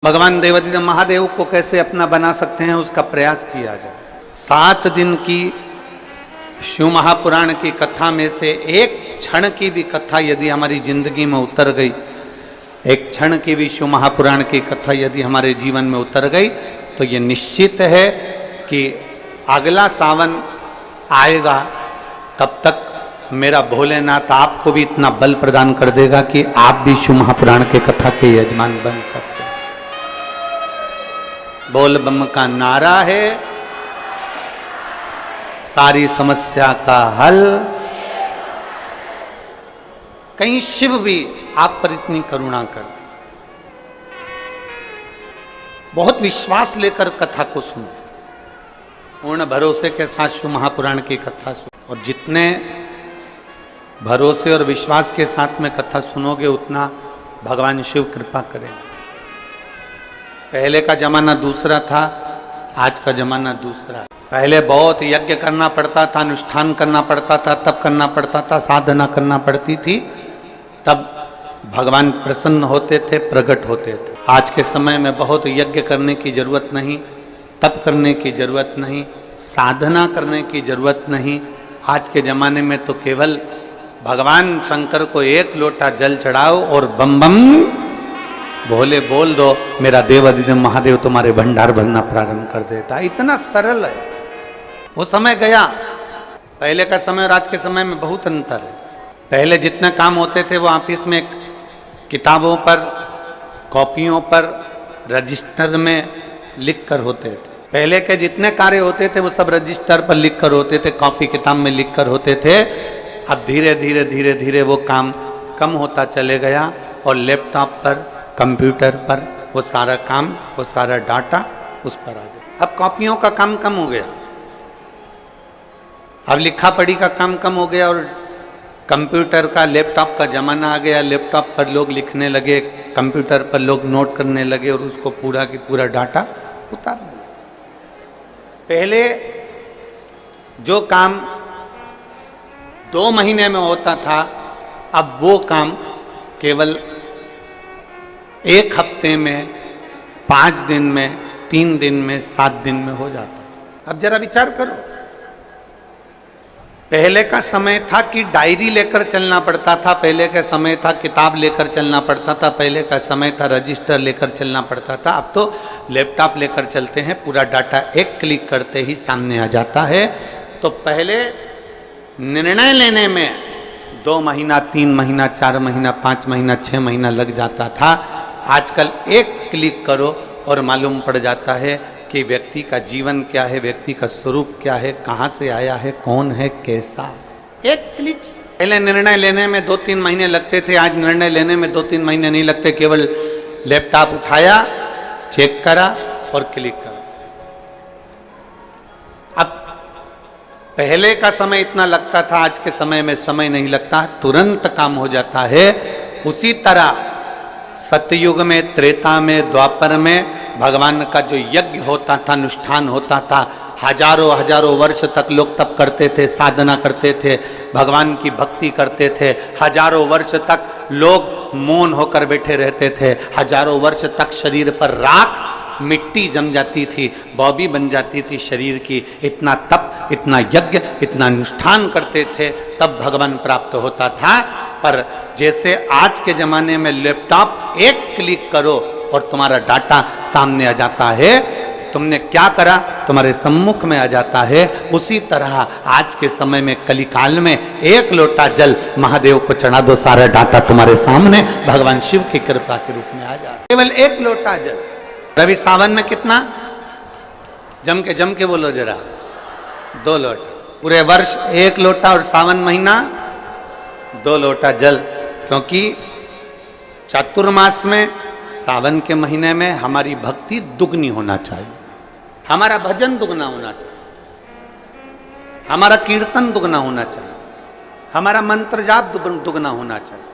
भगवान देवादिदेव महादेव को कैसे अपना बना सकते हैं उसका प्रयास किया जाए। 7 दिन की शिव महापुराण की कथा में से एक क्षण की भी कथा यदि हमारी जिंदगी में उतर गई, एक क्षण की भी शिव महापुराण की कथा यदि हमारे जीवन में उतर गई, तो ये निश्चित है कि अगला सावन आएगा तब तक मेरा भोलेनाथ आपको भी इतना बल प्रदान कर देगा कि आप भी शिव महापुराण के कथा के यजमान बन सकते हैं। बोल बम का नारा है, सारी समस्या का हल। कहीं शिव भी आप पर इतनी करुणा कर, बहुत विश्वास लेकर कथा को सुनो, पूर्ण भरोसे के साथ शिव महापुराण की कथा सुनो। और जितने भरोसे और विश्वास के साथ में कथा सुनोगे उतना भगवान शिव कृपा करेंगे। पहले का जमाना दूसरा था, आज का जमाना दूसरा है। पहले बहुत यज्ञ करना पड़ता था, अनुष्ठान करना पड़ता था, तप करना पड़ता था, साधना करना पड़ती थी, तब भगवान प्रसन्न होते थे, प्रकट होते थे। आज के समय में बहुत यज्ञ करने की जरूरत नहीं, तप करने की जरूरत नहीं, साधना करने की जरूरत नहीं। आज के जमाने में तो केवल भगवान शंकर को एक लोटा जल चढ़ाओ और बम बम भोले बोल दो, मेरा देवादिदेव महादेव तुम्हारे भंडार भरना प्रारंभ कर देता है। इतना सरल है। वो समय गया, पहले का समय और आज के समय में बहुत अंतर है। पहले जितने काम होते थे वो ऑफिस में किताबों पर, कॉपियों पर, रजिस्टर में लिख कर होते थे। पहले के जितने कार्य होते थे वो सब रजिस्टर पर लिख कर होते थे, कॉपी किताब में लिख कर होते थे। अब धीरे धीरे धीरे धीरे वो काम कम होता चले गया और लैपटॉप पर, कंप्यूटर पर वो सारा काम, वो सारा डाटा उस पर आ गया। अब कॉपियों का काम कम हो गया, अब लिखा पढ़ी का काम कम हो गया और कंप्यूटर का, लैपटॉप का जमाना आ गया। लैपटॉप पर लोग लिखने लगे, कंप्यूटर पर लोग नोट करने लगे और उसको पूरा की पूरा डाटा उतारने लगे। पहले जो काम 2 महीने में होता था, अब वो काम केवल 1 हफ्ते में, 5 दिन में, 3 दिन में, 7 दिन में हो जाता। अब जरा विचार करो, पहले का समय था कि डायरी लेकर चलना पड़ता था, पहले का समय था किताब लेकर चलना पड़ता था, पहले का समय था रजिस्टर लेकर चलना पड़ता था। अब तो लैपटॉप लेकर चलते हैं, पूरा डाटा एक क्लिक करते ही सामने आ जाता है। तो पहले निर्णय लेने में 2 महीना, 3 महीना, 4 महीना, 5 महीना, 6 महीना लग जाता था। आजकल एक क्लिक करो और मालूम पड़ जाता है कि व्यक्ति का जीवन क्या है, व्यक्ति का स्वरूप क्या है, कहाँ से आया है, कौन है, कैसा। एक क्लिक। पहले निर्णय लेने में 2-3 महीने लगते थे, आज निर्णय लेने में 2-3 महीने नहीं लगते। केवल लैपटॉप उठाया, चेक करा और क्लिक करा। अब पहले का समय इतना लगता था, आज के समय में समय नहीं लगता, तुरंत काम हो जाता है। उसी तरह सतयुग में, त्रेता में, द्वापर में भगवान का जो यज्ञ होता था, अनुष्ठान होता था, हजारों हजारों वर्ष तक लोग तप करते थे, साधना करते थे, भगवान की भक्ति करते थे। हजारों वर्ष तक लोग मौन होकर बैठे रहते थे। हजारों वर्ष तक शरीर पर राख, मिट्टी जम जाती थी, बॉबी बन जाती थी शरीर की। इतना तप, इतना यज्ञ, इतना अनुष्ठान करते थे, तब भगवान प्राप्त होता था। पर जैसे आज के जमाने में लैपटॉप एक क्लिक करो और तुम्हारा डाटा सामने आ जाता है, तुमने क्या करा तुम्हारे सम्मुख में आ जाता है। उसी तरह आज के समय में, कलिकाल में, एक लोटा जल महादेव को चढ़ा दो, सारा डाटा तुम्हारे सामने भगवान शिव की कृपा के रूप में आ जाए। केवल एक लोटा जल। रवि सावन में कितना? जम के बोलो जरा, 2 लोटा। पूरे वर्ष 1 लोटा और सावन महीना 2 लोटा जल। क्योंकि चातुर्मास में, सावन के महीने में हमारी भक्ति दुगनी होना चाहिए, हमारा भजन दुगना होना चाहिए, हमारा कीर्तन दुगना होना चाहिए, हमारा मंत्र जाप दुगना होना चाहिए।